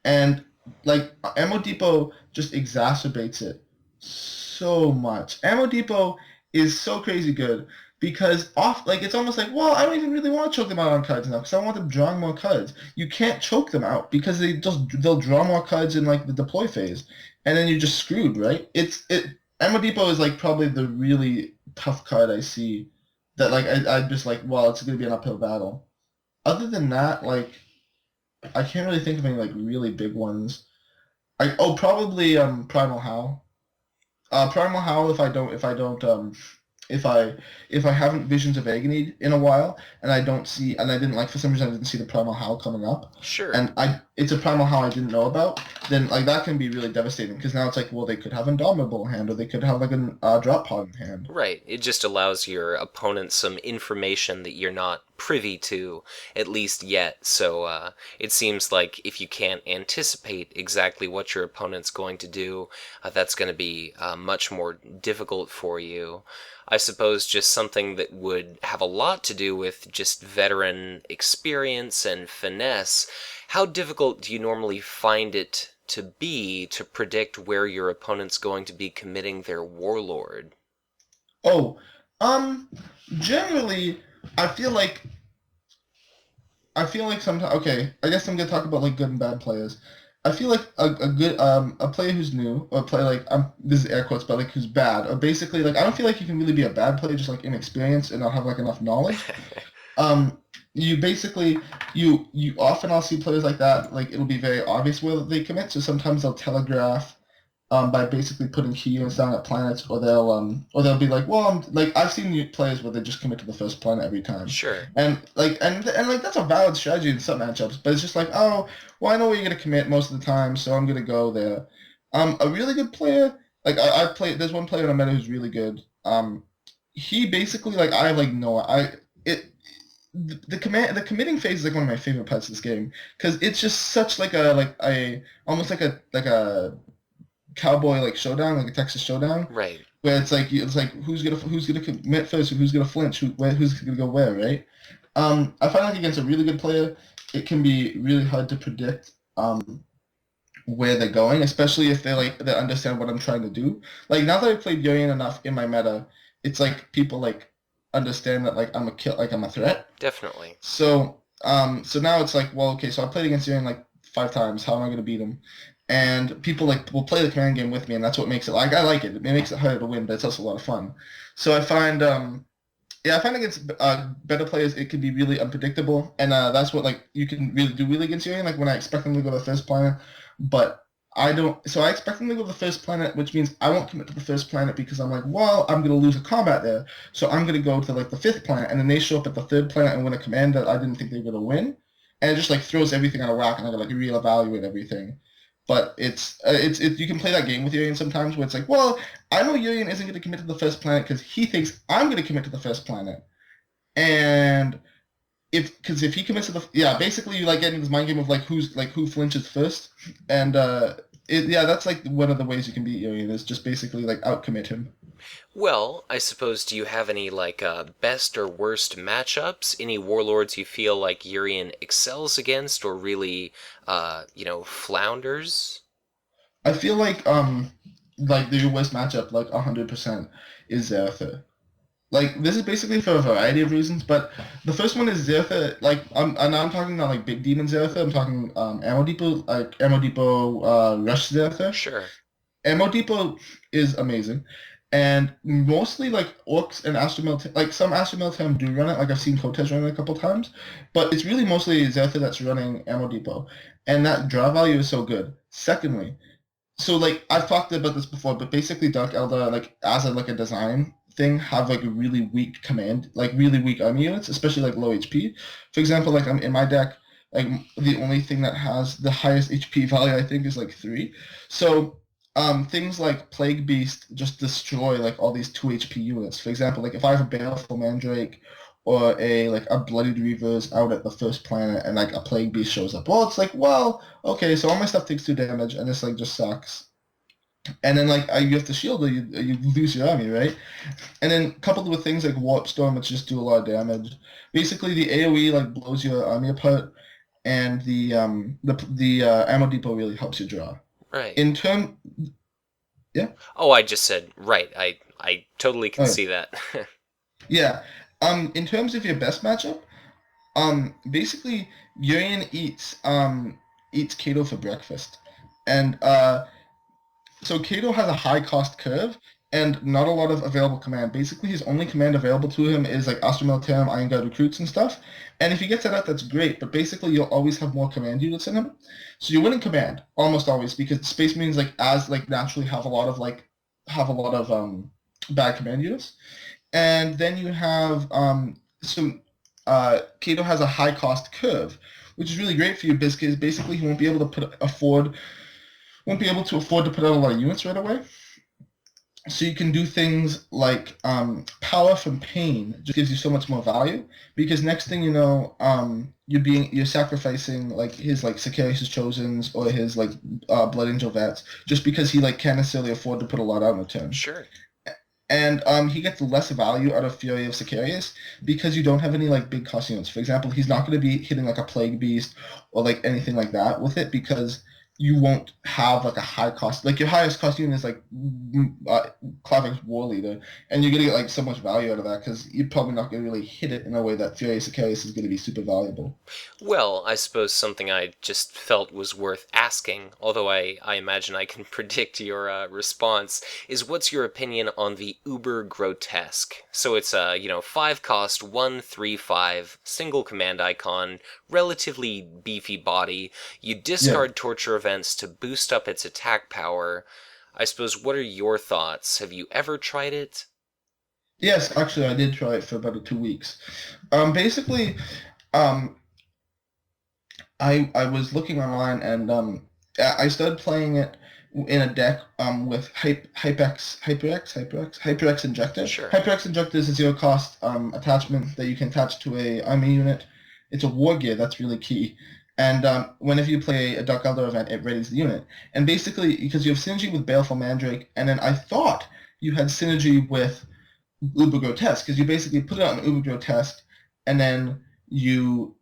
and like Ammo Depot just exacerbates it so much. Ammo Depot is so crazy good because it's almost like, well, I don't even really want to choke them out on cards now because I want them drawing more cards. You can't choke them out because they'll draw more cards in like the deploy phase, and then you're just screwed, right? Emo Depot is like probably the really tough card I see that like I just like, well, it's gonna be an uphill battle. Other than that, like I can't really think of any like really big ones. Probably Primal Howl. Primal Howl if I if I haven't Visions of Agony in a while and I didn't like for some reason I didn't see the Primal Howl coming up. Sure. And it's a Primal Howl I didn't know about, then like that can be really devastating because now it's like, well, they could have Indomitable in hand or they could have like a drop pod in hand. Right. It just allows your opponent some information that you're not privy to, at least yet. So it seems like if you can't anticipate exactly what your opponent's going to do, that's going to be much more difficult for you. I suppose just something that would have a lot to do with just veteran experience and finesse. How difficult do you normally find it to be to predict where your opponent's going to be committing their Warlord? Oh, um, generally, I feel like sometimes. Okay, I guess I'm gonna talk about like good and bad players. I feel like a good a player who's new or a player like this is air quotes, but like who's bad or basically like I don't feel like you can really be a bad player just like inexperienced and not have like enough knowledge. Um, you basically you often I'll see players like that like it'll be very obvious where they commit. So sometimes they'll telegraph by basically putting key units down at planets, or they'll be like, well, I've seen players where they just commit to the first planet every time, Sure. and that's a valid strategy in some matchups, but it's just like, oh, well, I know where you're gonna commit most of the time, so I'm gonna go there. A really good player, like I play. There's one player in a meta who's really good. He basically like I like no I it. The committing phase is like one of my favorite parts of this game because it's just such like a almost like a cowboy like showdown, like a Texas showdown, Right. where it's like who's gonna commit first, who's gonna flinch, who's gonna go where, right? I find like against a really good player, it can be really hard to predict where they're going, especially if they understand what I'm trying to do. Like now that I've played Urien enough in my meta, it's like people like understand that like I'm a threat. Definitely. So now it's like, well, okay, so I played against Urien like 5 times. How am I gonna beat him? And people like will play the command game with me, and that's what makes it like I like it. It makes it harder to win, but it's also a lot of fun. So I find against better players it can be really unpredictable, and that's what like you can really do really against Alien. Like when I expect them to go to the first planet, but I don't. So I expect them to go to the first planet, which means I won't commit to the first planet because I'm like, well, I'm gonna lose a combat there, so I'm gonna go to like the fifth planet, and then they show up at the third planet and win a command that I didn't think they were gonna win, and it just like throws everything out of whack, and I gotta like reevaluate everything. But it's you can play that game with Urien sometimes where it's like, well, I know Urien isn't going to commit to the first planet because he thinks I'm going to commit to the first planet, and if he commits to basically you like get into this mind game of like who flinches first, and that's like one of the ways you can beat Urien is just basically like outcommit him. Well, I suppose, do you have any, like, best or worst matchups? Any warlords you feel like Urien excels against or really, flounders? I feel like the worst matchup like 100% is Zertha. Like this is basically for a variety of reasons, but the first one is Zertha. Like I'm talking not like big demon Zertha. I'm talking Ammo Depot Rush Zertha. Sure. Ammo Depot is amazing, and mostly like Orcs and like some Astro Militem do run it. Like I've seen Cortez run it a couple times, but it's really mostly Zertha that's running Ammo Depot, and that draw value is so good. Secondly, so like I've talked about this before, but basically Dark Eldar like as a design thing have like a really weak command, like really weak army units, especially like low HP. For example, like I'm in my deck, like the only thing that has the highest HP value I think is like 3. So things like Plague Beast just destroy like all these 2 HP units. For example, like if I have a Baleful Mandrake or a Bloodied Reavers out at the first planet and like a Plague Beast shows up. Well, it's like, well, okay, so all my stuff takes 2 damage and this like just sucks. And then like you have to shield or you lose your army, right? And then coupled with things like Warp Storm, which just do a lot of damage. Basically, the AOE like blows your army apart, and the Ammo Depot really helps you draw. Right. In term, yeah. Oh, I just said, right. I totally can see that. Yeah. In terms of your best matchup, basically Urien eats Kato for breakfast. And so Kato has a high cost curve and not a lot of available command. Basically, his only command available to him is like Astra Militarum, Iron Guard recruits and stuff. And if he gets that out, that's great. But basically, you'll always have more command units in him. So you're winning command almost always because Space Marines naturally have a lot of bad command units. And then you have Kato has a high cost curve, which is really great for you because basically he won't be able to afford to put out a lot of units right away. So you can do things like power from pain just gives you so much more value because next thing you know, you're sacrificing like his like Sicarius' Chosens or his like Blood Angel Vets just because he like can't necessarily afford to put a lot out in a turn. Sure. And he gets less value out of Fury of Sicarius because you don't have any like big cost units. For example, he's not going to be hitting like a Plague Beast or like anything like that with it because you won't have like a high cost. Like your highest cost unit is like Klavik's War Leader, and you're going to get like so much value out of that because you're probably not going to really hit it in a way that Fury of Sicarius is going to be super valuable. Well, I suppose something I just felt was worth asking, although I imagine I can predict your response, is what's your opinion on the Uber Grotesque? So it's a, 5 cost, 1/3/5, single command icon, relatively beefy body. You Yeah. discard torture events to boost up its attack power. I suppose, what are your thoughts? Have you ever tried it? Yes, actually, I did try it for about 2 weeks. Basically, um, I was looking online and I started playing it in a deck with HyperX Injector. Sure. HyperX Injector is a zero cost attachment that you can attach to a army unit. It's a war gear that's really key. And whenever you play a Dark Eldar event, it readies the unit. And basically, because you have synergy with Baleful Mandrake, and then I thought you had synergy with Uber Grotesque, because you basically put it on Uber Grotesque, and then you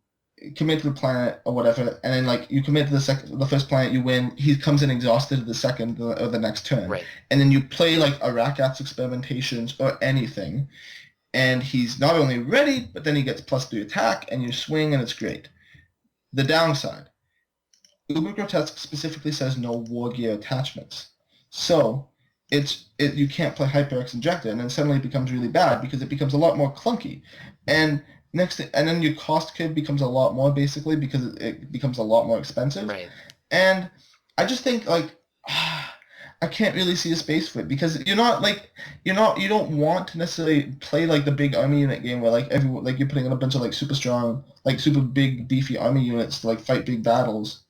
commit to the planet or whatever, and then like you commit to the first planet, you win. He comes in exhausted the second or the next turn, Right. and then you play like a Rakath's Experimentations or anything, and he's not only ready, but then he gets +3 attack, and you swing, and it's great. The downside, Uber Grotesque specifically says no war gear attachments, so you can't play HyperX Injector, and then suddenly it becomes really bad because it becomes a lot more clunky, and and then your cost curve becomes a lot more basically because it becomes a lot more expensive, Right. and I just think like I can't really see a space for it because you don't want to necessarily play like the big army unit game where like you're putting in a bunch of like super strong like super big beefy army units to like fight big battles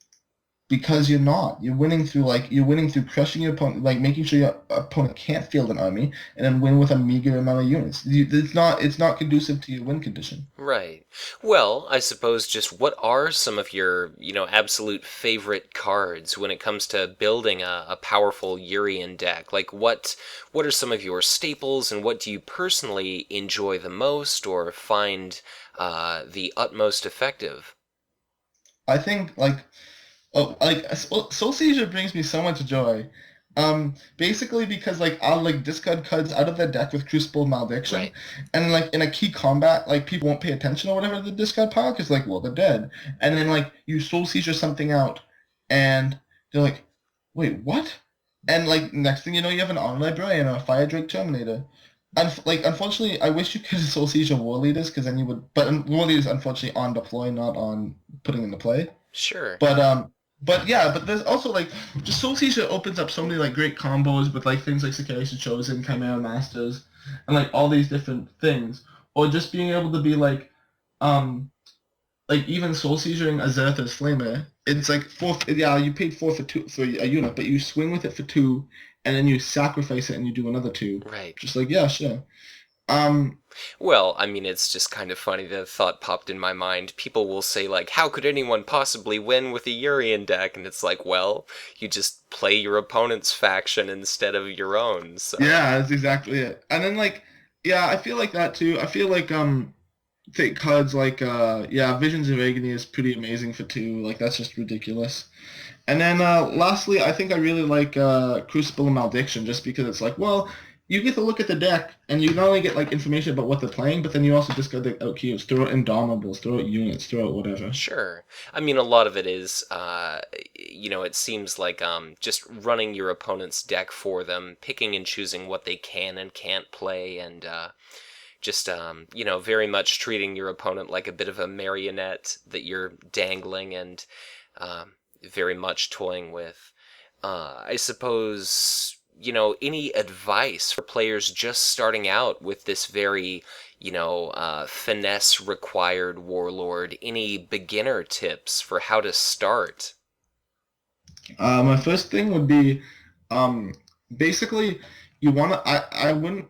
because you're winning through crushing your opponent, like making sure your opponent can't field an army and then win with a meager amount of units. It's not conducive to your win condition. Right. Well, I suppose just what are some of your, absolute favorite cards when it comes to building a powerful Urien deck? Like what are some of your staples and what do you personally enjoy the most or find the utmost effective? I think Soul Seizure brings me so much joy. Basically because like I'll like discard cards out of their deck with Crucible Malediction, Right. and like in a key combat, like people won't pay attention or whatever to the discard pile because like well they're dead, and then like you Soul Seizure something out, and they're like, wait what? And like next thing you know you have an Armed Librarian or a Fire Drake Terminator. Unfortunately, I wish you could Soul Seizure War Leaders because then you would, but War Leaders unfortunately on deploy, not on putting into play. Sure. But yeah, but there's also like just Soul Seizure opens up so many like great combos with like things like Sicarius Chosen, Chimera Masters, and like all these different things. Or just being able to be um like even Soul Seizuring Azertha's Flamer, it's like four. Yeah, you paid 4 for a unit, but you swing with it for 2, and then you sacrifice it and you do another 2. Right. Just like yeah, sure. Um, Well, I mean, it's just kind of funny the thought popped in my mind. People will say, like, how could anyone possibly win with a Urien deck? And it's like, well, you just play your opponent's faction instead of your own, so. yeah, that's exactly it. And then like yeah, I feel like that too. I feel like think cards like yeah, Visions of Agony is pretty amazing for 2. Like that's just ridiculous. And then lastly, I think I really like Crucible and Malediction just because it's like, well, you get to look at the deck, and you not only get like information about what they're playing, but then you also discard the out keys, throw out Indomables, throw out units, throw out whatever. Sure. I mean, a lot of it is, it seems like just running your opponent's deck for them, picking and choosing what they can and can't play, and just, very much treating your opponent like a bit of a marionette that you're dangling and very much toying with. I suppose, any advice for players just starting out with this very, finesse-required warlord? Any beginner tips for how to start? My first thing would be, basically, you want to. I wouldn't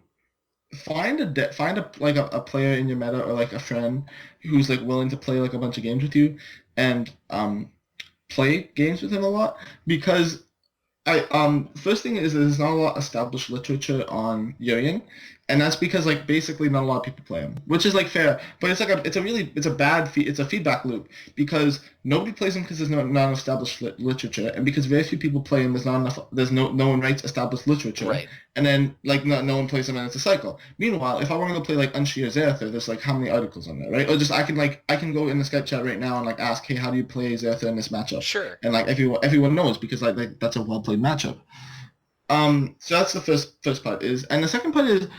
find a player in your meta or like a friend who's like willing to play like a bunch of games with you, and play games with him a lot, because first thing is there's not a lot of established literature on Urien, and that's because like basically not a lot of people play him, which is like fair, but it's like it's a feedback loop, because nobody plays him because there's not established literature, and because very few people play him, there's no one writes established literature, Right. and then like no one plays him, and it's a cycle. Meanwhile, if I want to go play like Unshear Zerther, there's like how many articles on there, right? Or just I can go in the Skype chat right now and like ask, hey, how do you play Zerther in this matchup? Sure. And like everyone knows, because like that's a well played matchup. So that's the first part is, and the second part is,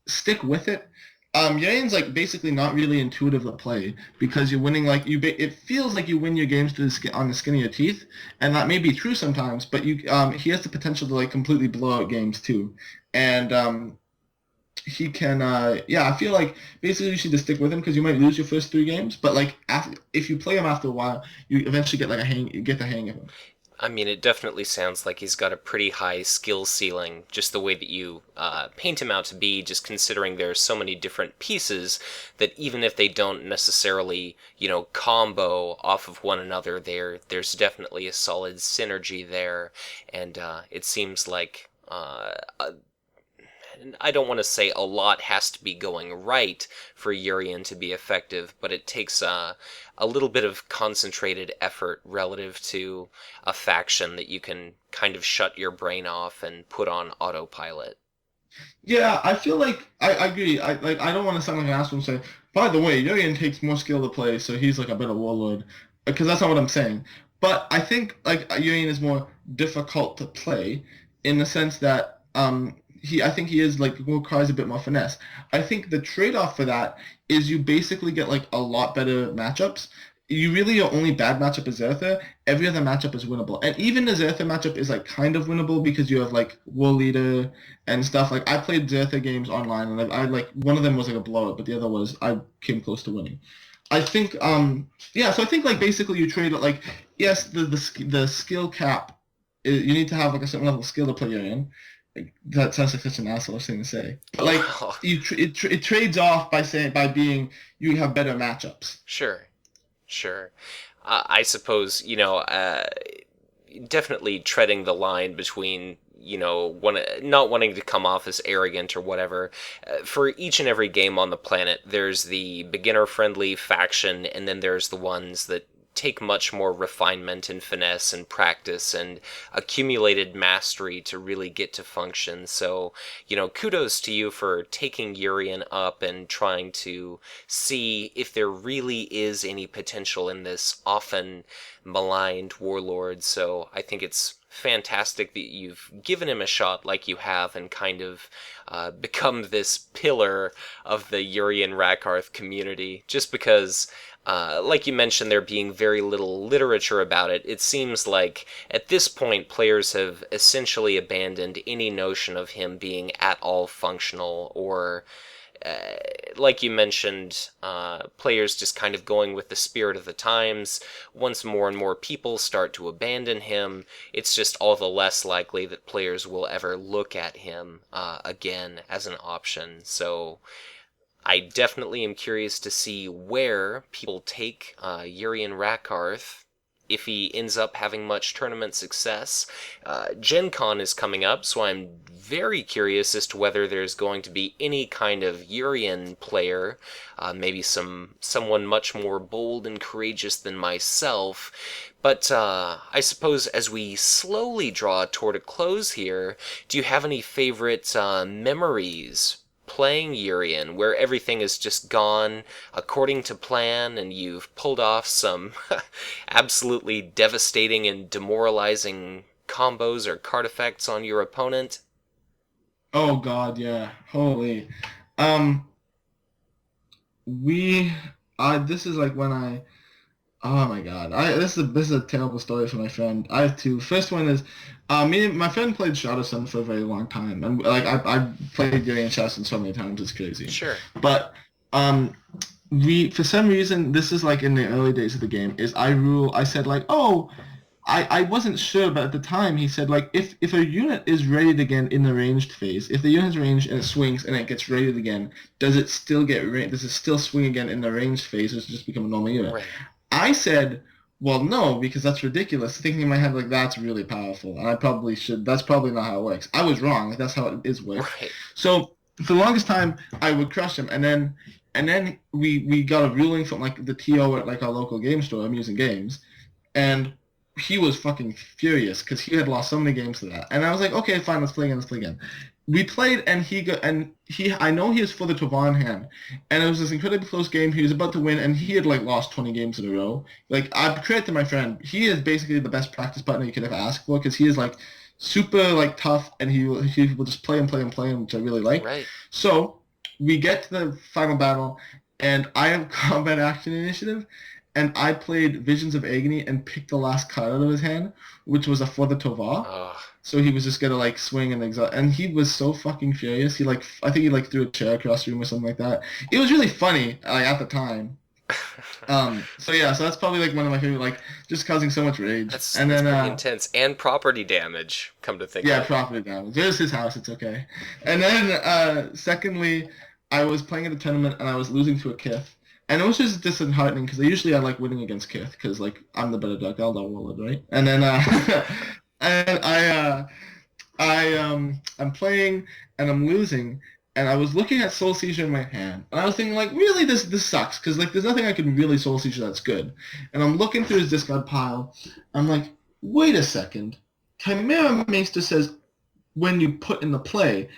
stick with it. Yurien's like basically not really intuitive to play, because you're winning it feels like you win your games on the skin of your teeth, and that may be true sometimes, but he has the potential to like completely blow out games too, and he can I feel like basically you should just stick with him, because you might lose your first 3 games, but like if you play him after a while, you eventually get the hang of him. I mean, it definitely sounds like he's got a pretty high skill ceiling, just the way that you paint him out to be, just considering there are so many different pieces that even if they don't necessarily, combo off of one another, there's definitely a solid synergy there, and it seems like I don't want to say a lot has to be going right for Urien to be effective, but it takes a little bit of concentrated effort relative to a faction that you can kind of shut your brain off and put on autopilot. Yeah, I feel like I agree. I don't want to sound like an asshole and say, by the way, Urien takes more skill to play, so he's like a better warlord, because that's not what I'm saying. But I think like Urien is more difficult to play, in the sense that I think he is like requires a bit more finesse. I think the trade-off for that is you basically get like a lot better matchups. Your only bad matchup is Zerther. Every other matchup is winnable, and even the Zerther matchup is like kind of winnable, because you have like War Leader and stuff. Like I played Zerther games online, and I like one of them was like a blowout, but the other was I came close to winning. I think so I think like basically you trade it like, yes, the skill cap is, you need to have like a certain level of skill to play in. That sounds like such an asshole thing to say, but like it trades off by being you have better matchups. Sure. I suppose, definitely treading the line between, not wanting to come off as arrogant or whatever. For each and every game on the planet, there's the beginner-friendly faction, and then there's the ones that take much more refinement and finesse and practice and accumulated mastery to really get to function. So, kudos to you for taking Urien up and trying to see if there really is any potential in this often maligned warlord. So I think it's fantastic that you've given him a shot like you have, and kind of become this pillar of the Urien Rakarth community, just because like you mentioned, there being very little literature about it, it seems like at this point players have essentially abandoned any notion of him being at all functional, or like you mentioned, players just kind of going with the spirit of the times. Once more and more people start to abandon him, it's just all the less likely that players will ever look at him again as an option. So I definitely am curious to see where people take Urien Rakarth if he ends up having much tournament success. Gen Con is coming up, so I'm very curious as to whether there's going to be any kind of Urien player, maybe someone much more bold and courageous than myself. But I suppose as we slowly draw toward a close here, do you have any favorite memories playing Urien, where everything has just gone according to plan and you've pulled off some absolutely devastating and demoralizing combos or card effects on your opponent? Oh God, yeah. Holy. Um, we, this is like when oh my God, this is a terrible story for my friend. I have two. First one is, me and my friend played Shadow Sun for a very long time, and like I played Urien Shadow Sun so many times, it's crazy. Sure. But we for some reason, this is like in the early days of the game, is I said like, oh, I wasn't sure, but at the time he said like if a unit is raided again in the ranged phase, if the unit's ranged and it swings and it gets raided again, does it still swing again in the ranged phase, or does it just become a normal unit? Right. I said, well, no, because that's ridiculous. Thinking in my head like that's really powerful, and I probably should. That's probably not how it works. I was wrong. Like, that's how it is works. Right. So for the longest time, I would crush him, and then we got a ruling from like the TO at like our local game store, Amusing Games, and he was fucking furious because he had lost so many games to that. And I was like, okay, fine, let's play again. We played, and I know he was for the Tovar in hand, and it was this incredibly close game. He was about to win, and he had like lost 20 games in a row. Like, I credit to my friend. He is basically the best practice partner you could ever ask for, because he is like super like tough, and he will just play and play and play, which I really like. Right. So we get to the final battle, and I have combat action initiative, and I played Visions of Agony and picked the last card out of his hand, which was a For the Tovar. Ugh. So he was just gonna like swing and exalt, and he was so fucking furious. I think he like threw a chair across the room or something like that. It was really funny, like at the time. So that's probably like one of my favorite, like just causing so much rage. That's then pretty intense, and property damage. Come to think of it. Yeah, property damage. It was his house. It's okay. And then secondly, I was playing at a tournament and I was losing to a Kith. And it was just disheartening because usually I like winning against Kith because like I'm the better Dark Eldar Warlord, right? And then and I'm playing and I'm losing, and I was looking at Soul Seizure in my hand, and I was thinking like, really, this sucks because like there's nothing I can really Soul Seizure that's good. And I'm looking through his discard pile. I'm like, wait a second, Chimera Maester says when you put in the play.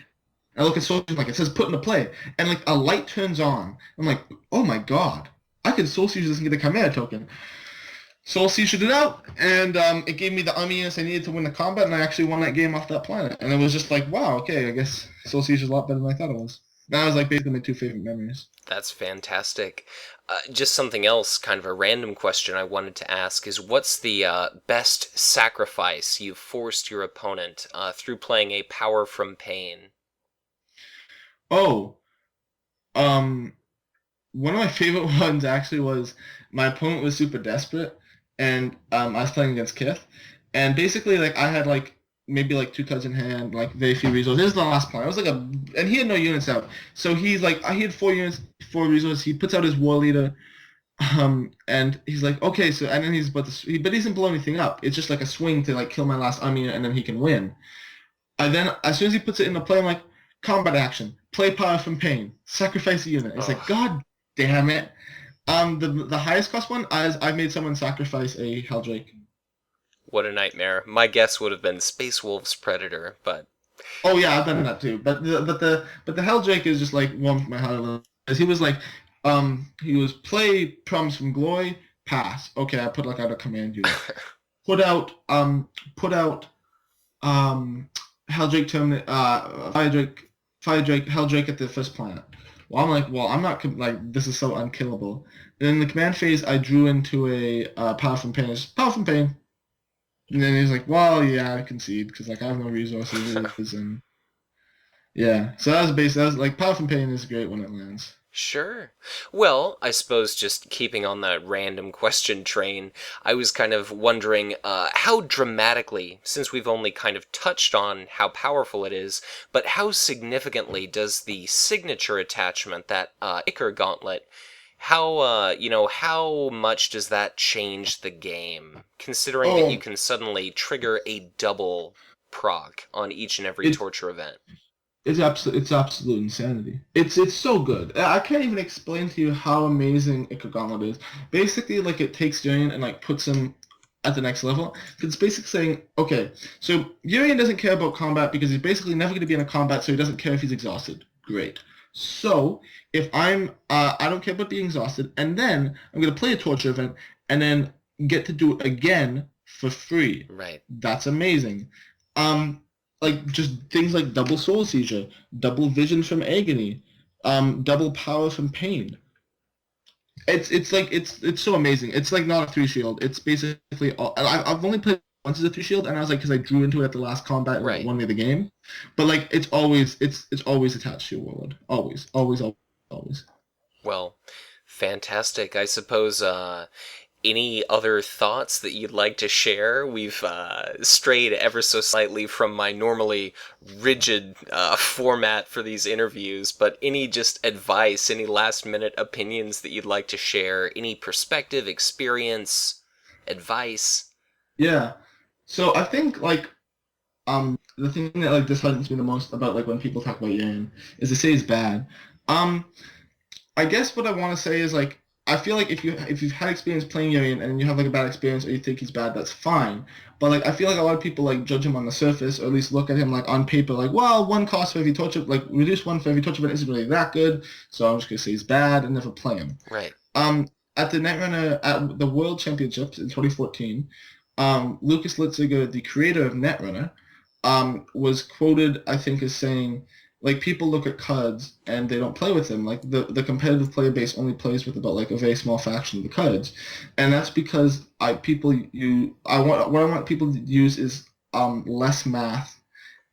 I look at Soul Seizure, like it says put into play, and like a light turns on. I'm like, oh my God, I can Soul Seizure this and get the Chimera token. Soul Seizure it out, and it gave me the army units I needed to win the combat, and I actually won that game off that planet. And it was just like, wow, okay, I guess Soul Seizure's a lot better than I thought it was. That was like basically my two favorite memories. That's fantastic. Just something else, kind of a random question I wanted to ask is, what's the best sacrifice you've forced your opponent through playing a Power from Pain? Oh, one of my favorite ones actually was my opponent was super desperate, and I was playing against Kith, and basically like I had like maybe like 2 cards in hand, like very few resources. This is the last point. I was like and he had no units out, so he's like he had 4 units, 4 resources. He puts out his War Leader, and he's like, okay, so and then he's about to, but he doesn't blow anything up. It's just like a swing to like kill my last army, and then he can win. And then as soon as he puts it into play, I'm like, combat action, play Power from Pain, sacrifice a unit. It's like, God damn it. The highest cost one is I've made someone sacrifice a Helldrake. What a nightmare. My guess would have been Space Wolf's Predator, but... Oh yeah, I've done that too. But the Helldrake is just like warmed my heart. He was like, he was play Promise from Glory, pass. Okay, I put like out a command unit. put out Helldrake terminate Fire Drake Helldrake at the first planet. Well, I'm like, well, I'm not like this is so unkillable. And in the command phase, I drew into a Power from Pain. It's Power from Pain. And then he's like, well, yeah, I concede because like I have no resources and yeah. So that was like Power from Pain is great when it lands. Sure. Well, I suppose just keeping on that random question train, I was kind of wondering how dramatically, since we've only kind of touched on how powerful it is, but how significantly does the signature attachment, that Ichor Gauntlet, how much does that change the game, considering that you Oh, can suddenly trigger a double proc on each and every it's torture event? it's absolute insanity. It's so good. I can't even explain to you how amazing Ikagama is. Basically, like it takes Urian and like puts him at the next level. It's basically saying, okay, so Urian doesn't care about combat because he's basically never going to be in a combat, so he doesn't care if he's exhausted. Great. So if I don't care about being exhausted, and then I'm going to play a torture event, and then get to do it again for free. Right. That's amazing. Um, like just things like double soul seizure, double vision from agony, double power from pain. It's so amazing. It's like not a three shield. It's basically all, I've only played once as a three shield, and I was like, because I drew into it at the last combat and Right. it won me the game. But like it's always attached to your warlord. Always, always, always, always. Well, fantastic. I suppose any other thoughts that you'd like to share? We've strayed ever so slightly from my normally rigid format for these interviews, but any just advice, any last minute opinions that you'd like to share, any perspective, experience, advice? Yeah. So I think like the thing that like disheartens me the most about like when people talk about Yang is they say he's bad. Um I guess what I want to say is like I feel like if you've had experience playing Urian and you have like a bad experience or you think he's bad, that's fine. But like I feel like a lot of people like judge him on the surface or at least look at him like on paper like, well, one cost for every torture like reduce one for every torture but isn't really that good, so I'm just gonna say he's bad and never play him. Right. At the Netrunner at the World Championships in 2014, Lucas Litziger, the creator of Netrunner, was quoted, I think, as saying, like, people look at cards and they don't play with them. Like, the competitive player base only plays with about, like, a very small fraction of the cards. And that's because what I want people to use is less math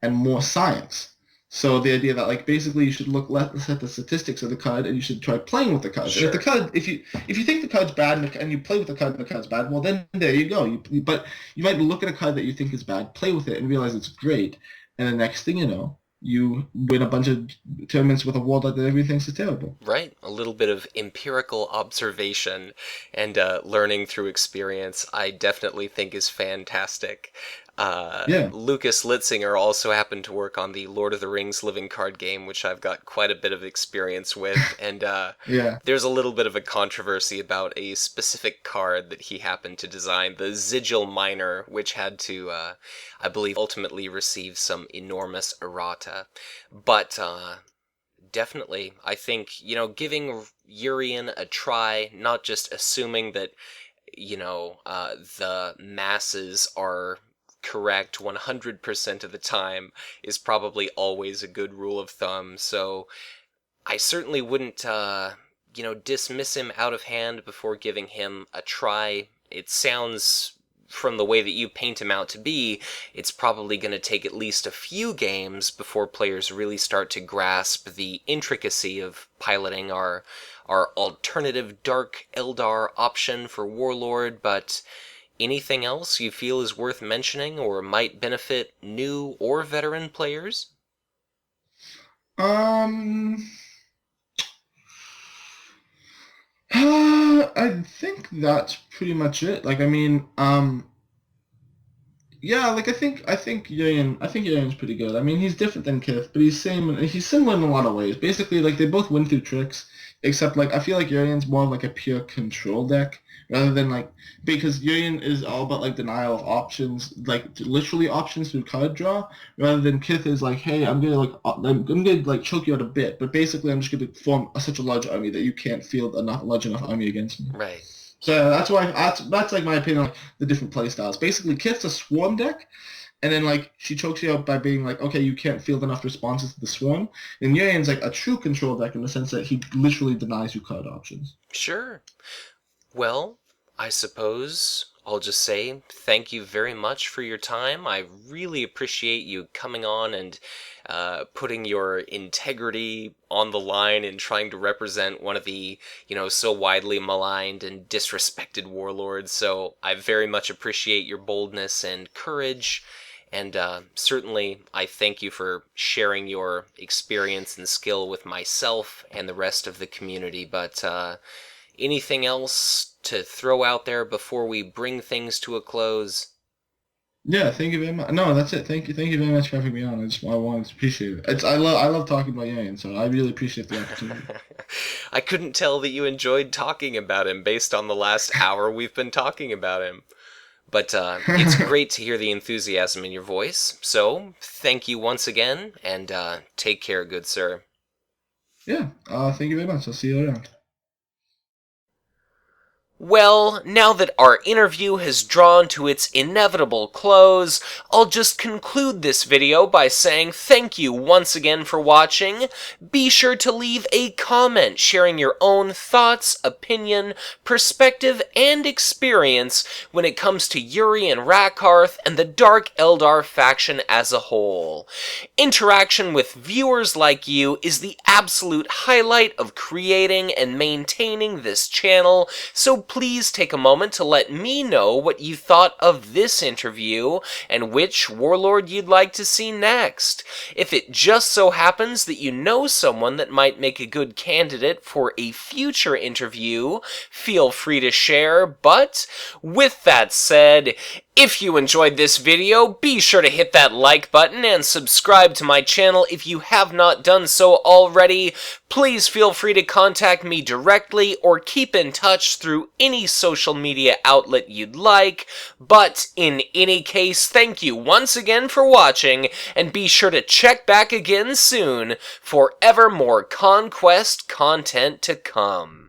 and more science. So the idea that like basically you should look less at the statistics of the card and you should try playing with the cards. Sure. And if you think the card's bad and you play with the card and the card's bad, well then there you go. But you might look at a card that you think is bad, play with it, and realize it's great. And the next thing you know, you win a bunch of tournaments with a warlord that everyone thinks is terrible. Right. A little bit of empirical observation and learning through experience, I definitely think is fantastic. Yeah. Lucas Litzinger also happened to work on the Lord of the Rings living card game, which I've got quite a bit of experience with, and Yeah. there's a little bit of a controversy about a specific card that he happened to design, the Sigil Minor, which had to, I believe, ultimately receive some enormous errata. But definitely, I think, giving Urien a try, not just assuming that, the masses are correct 100% of the time is probably always a good rule of thumb. So I certainly wouldn't, dismiss him out of hand before giving him a try. It sounds, from the way that you paint him out to be, it's probably going to take at least a few games before players really start to grasp the intricacy of piloting our alternative Dark Eldar option for Warlord, but anything else you feel is worth mentioning or might benefit new or veteran players? Um. I think that's pretty much it. Like, I mean, yeah, like I think Urian's pretty good. I mean, he's different than Kith, but he's similar in a lot of ways. Basically, like they both win through tricks, except like I feel like Urian's more like a pure control deck rather than like because Urian is all about like denial of options, like literally options through card draw, rather than Kith is like, hey, I'm gonna choke you out a bit, but basically I'm just gonna form such a large army that you can't field enough large enough army against me. Right. So that's like my opinion on the different play styles. Basically, Kith's a swarm deck, and then like she chokes you out by being like, okay, you can't field enough responses to the swarm. And Urian's like a true control deck in the sense that he literally denies you card options. Sure. Well, I suppose I'll just say thank you very much for your time. I really appreciate you coming on and putting your integrity on the line and trying to represent one of the, so widely maligned and disrespected warlords. So I very much appreciate your boldness and courage. And certainly, I thank you for sharing your experience and skill with myself and the rest of the community. But anything else to throw out there before we bring things to a close? Yeah, thank you very much. No, that's it. Thank you very much for having me on. I wanted to appreciate it. I love talking about Urien, so I really appreciate the opportunity. I couldn't tell that you enjoyed talking about him based on the last hour we've been talking about him. But it's great to hear the enthusiasm in your voice. So, thank you once again, and take care, good sir. Yeah, thank you very much. I'll see you around. Well, now that our interview has drawn to its inevitable close, I'll just conclude this video by saying thank you once again for watching. Be sure to leave a comment sharing your own thoughts, opinion, perspective, and experience when it comes to Urien Rakarth and the Dark Eldar faction as a whole. Interaction with viewers like you is the absolute highlight of creating and maintaining this channel, so please take a moment to let me know what you thought of this interview and which warlord you'd like to see next. If it just so happens that you know someone that might make a good candidate for a future interview, feel free to share. But with that said, if you enjoyed this video, be sure to hit that like button and subscribe to my channel if you have not done so already. Please feel free to contact me directly or keep in touch through any social media outlet you'd like. But in any case, thank you once again for watching, and be sure to check back again soon for ever more Conquest content to come.